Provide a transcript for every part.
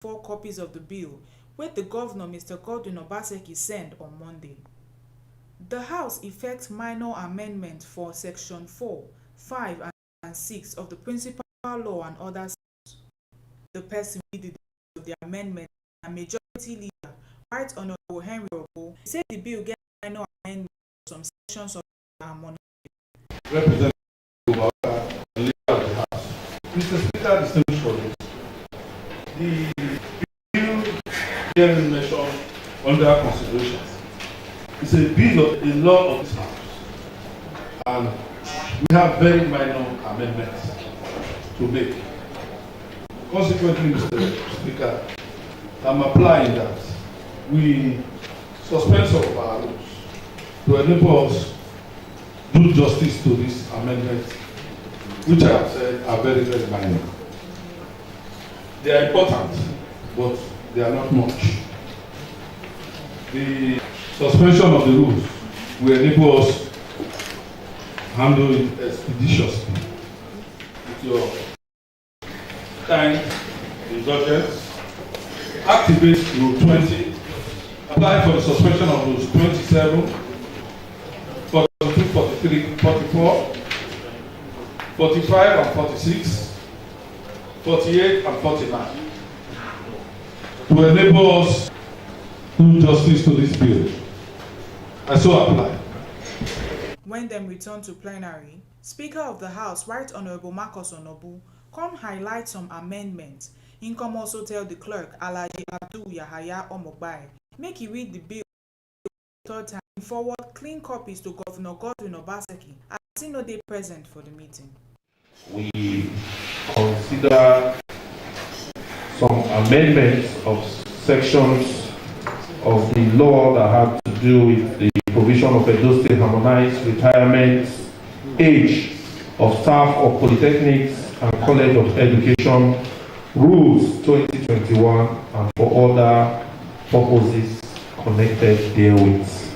4 copies of the bill wey the Governor Mr. Godwin Obaseki send on Monday. The House effects minor amendment for Section 4, 5 and 6 of the Principal Law and Others. The person who did the amendment and Majority Leader, Right Honorable Henry Obo, said the bill gets minor amendment for some sections of the harmony. Representative of the Leader of the House. Mr. Speaker, distinguished colleagues, the bill herein mentioned under consideration is a bill of a law of this House, and we have very minor amendments to make. Consequently, Mr. Speaker, I'm applying that we suspend some of our rules to enable us do justice to this amendment, which I have said are very, very minor. They are important, but they are not much. The suspension of the rules will enable us to handle it expeditiously. With your kind indulgence, activate Rule 20, apply for the suspension of Rules 27, 42, 43, 44, 45 and 46, 48 and 49 to enable us to do justice to this bill. I so apply. When them return to plenary, Speaker of the House, Right Honorable Marcus Onobu, come highlight some amendments. He come also tell the clerk, Alhaji Abdul Yahaya Omogbai, make he read the bill third time, forward clean copies to Governor Godwin Obaseki as he no dey present for the meeting. We consider some amendments of sections of the law that have to do with the provision of Edo State harmonized retirement age of staff of polytechnics and college of education rules 2021 and for other purposes connected therewith.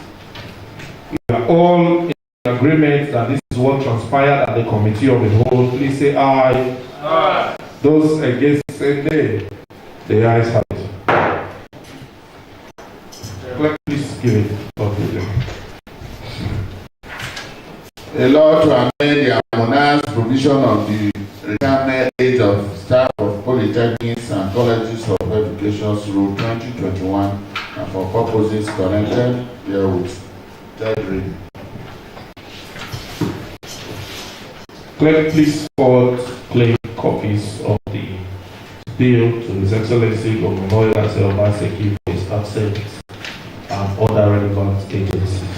We are all in agreement that this is what transpired at the committee of the whole. Please say aye. Aye. Those against say nay. The ayes have it. Please give it up to them. A law to amend the harmonized provision of the retirement age of staff of polytechnics and colleges of education Rule 2021 and for purposes connected therewith. Third reading. Clerk, please forward clean copies of the bill to His Excellency Governor Obaseki for his absence and other relevant agencies.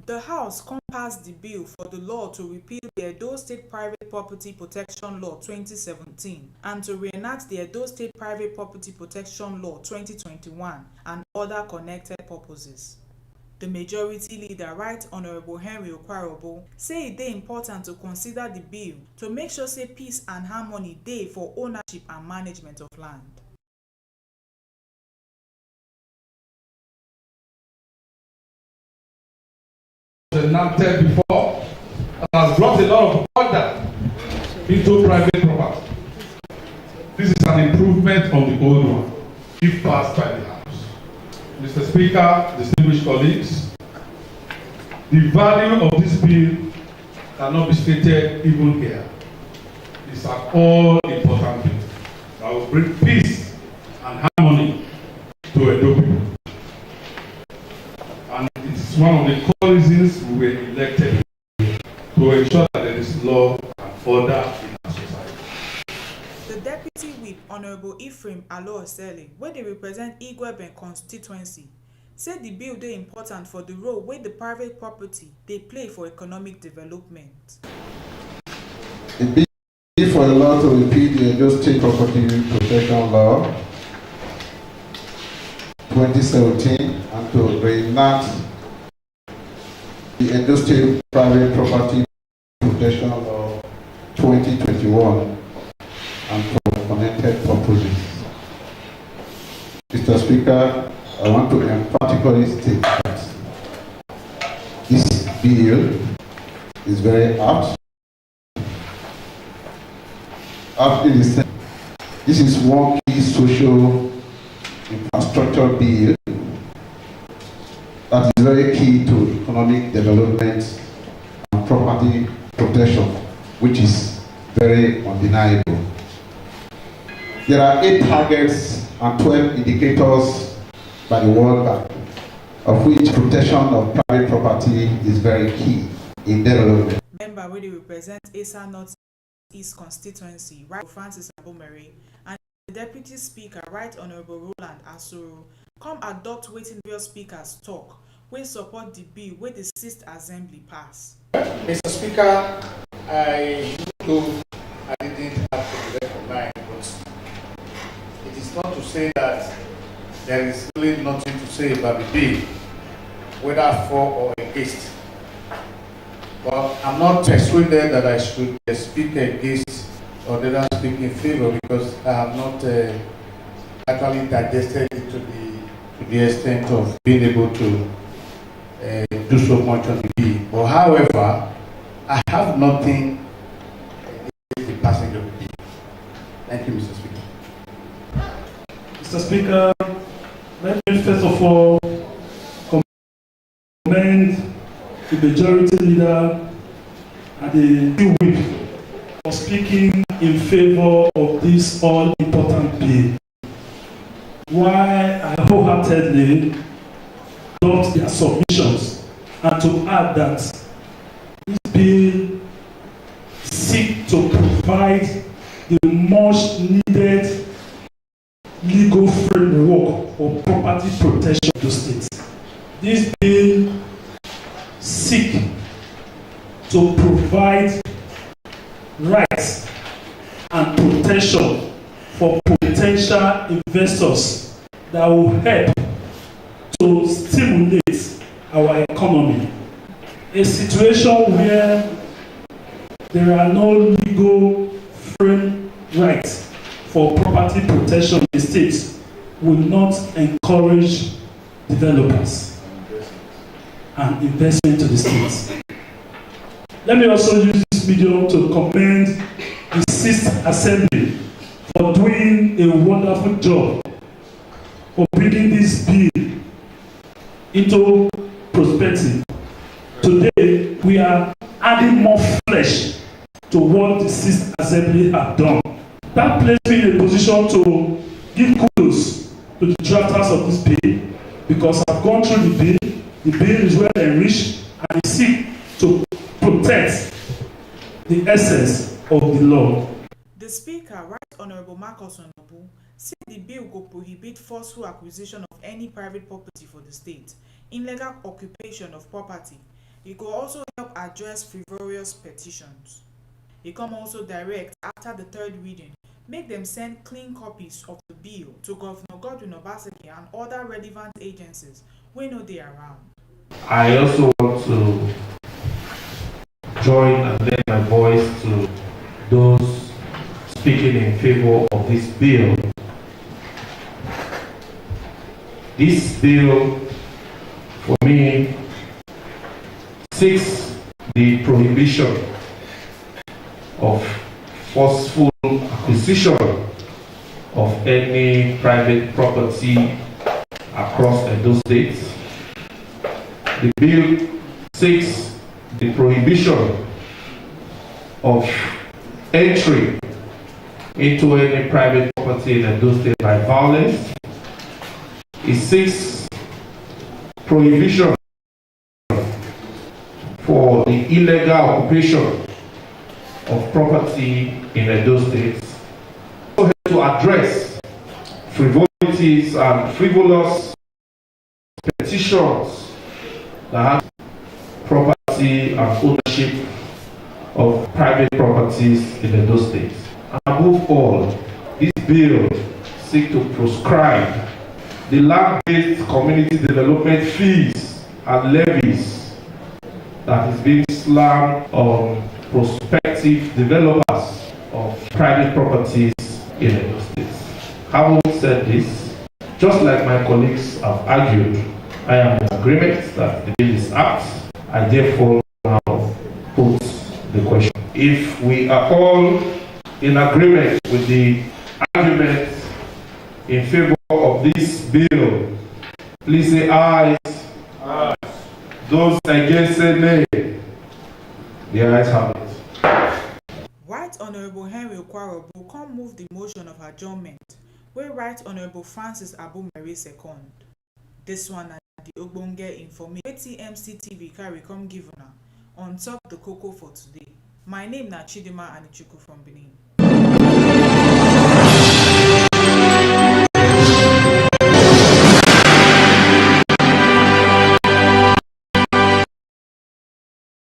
The House passed the bill for the law to repeal the Edo State Private Property Protection Law 2017 and to reenact the Edo State Private Property Protection Law 2021 and other connected purposes. The Majority Leader, Right Honorable Henry Okwarobo, say it is important to consider the bill to make sure say peace and harmony dey for ownership and management of land. Enacted before and has brought a lot of order into private property. This is an improvement on the old one, if passed by the House. Mr. Speaker, distinguished colleagues, the value of this bill cannot be stated even here. It's an all-important bill that will bring peace and harmony to Edo people. And it's one of the core reasons we were elected to ensure that there is law and order in our society. The Deputy Whip, Honorable Ephraim Alo-Osele, where they represent Igweben constituency, said the bill is important for the role where the private property they play for economic development. The bill for the law to repeal the Edo State Property Protection Law 2017 and to reenact the Edo State Private Property Protection Law 2021 and for connected purposes. Mr. Speaker, I want to emphatically state that this bill is very apt. After the This is one key social infrastructure bill that is very key to economic development and property protection, which is very undeniable. There are 8 targets and 12 indicators by the World Bank, of which protection of private property is very key in development. Member where they represent Asa North East constituency, Right Francis Abomere, and the Deputy Speaker, Right Honorable Roland Asoro, come adopt waiting various speakers talk, wey support the bill wey the 6th Assembly pass. Mr. Speaker, I know I didn't have to recognize, but it is not to say that there is really nothing to say about the bill, whether for or against. But I'm not persuaded that I should speak against or that I speak in favor, because I have not actually digested it to the extent of being able to do so much on the bill. But however, I have nothing against the passage of the bill. Thank you, Mr. Speaker. Mr. Speaker, let me first of all commend the majority leader and the whip for speaking in favor of this all-important bill. Why I wholeheartedly adopt their submissions, and to add that this bill seeks to provide the much needed legal framework for property protection to states. This bill seeks to provide rights and protection for potential investors that will help to stimulate our economy. A situation where there are no legal frame rights for property protection in the states will not encourage developers and investment to the states. Let me also use this medium to commend the 6th Assembly for doing a wonderful job for bringing this bill into perspective. Today, we are adding more flesh to what the 6th Assembly have done. That places me in a position to give kudos to the drafters of this bill, because I've gone through the bill. The bill is well enriched and it seeks to protect the essence of the law. The Speaker, Right Honorable Marcus Onobu, said the bill will prohibit forceful acquisition of any private property for the state, illegal occupation of property. It will also help address frivolous petitions. It come also direct, after the 3rd reading, make them send clean copies of the bill to Governor Godwin Obaseki and other relevant agencies wey no dey around. I also want to join and lend my voice to those speaking in favor of this bill. This bill, for me, seeks the prohibition of forceful acquisition of any private property across Edo State. The bill seeks the prohibition of entry into any private property in Edo State by violence. It seeks prohibition for the illegal occupation of property in Edo State, to address frivolities and frivolous petitions that have property and ownership of private properties in Edo State. And above all, this bill seeks to proscribe the land-based community development fees and levies that is being slammed on prospective developers of private properties in Edo State. Having said this, just like my colleagues have argued, I am in agreement that the bill is apt. I therefore now put the question. If we are all in agreement with the arguments in favor of this bill, please say aye. Aye. Those against say nay. The ayes have it. Right Honorable Henry Okwaro will come move the motion of adjournment, where Right Honorable Francis Abumere second. This one na the ogbonge information wey TMC TV carry come give una on top the cocoa for today. My name na Chidima Anichukwu from Benin.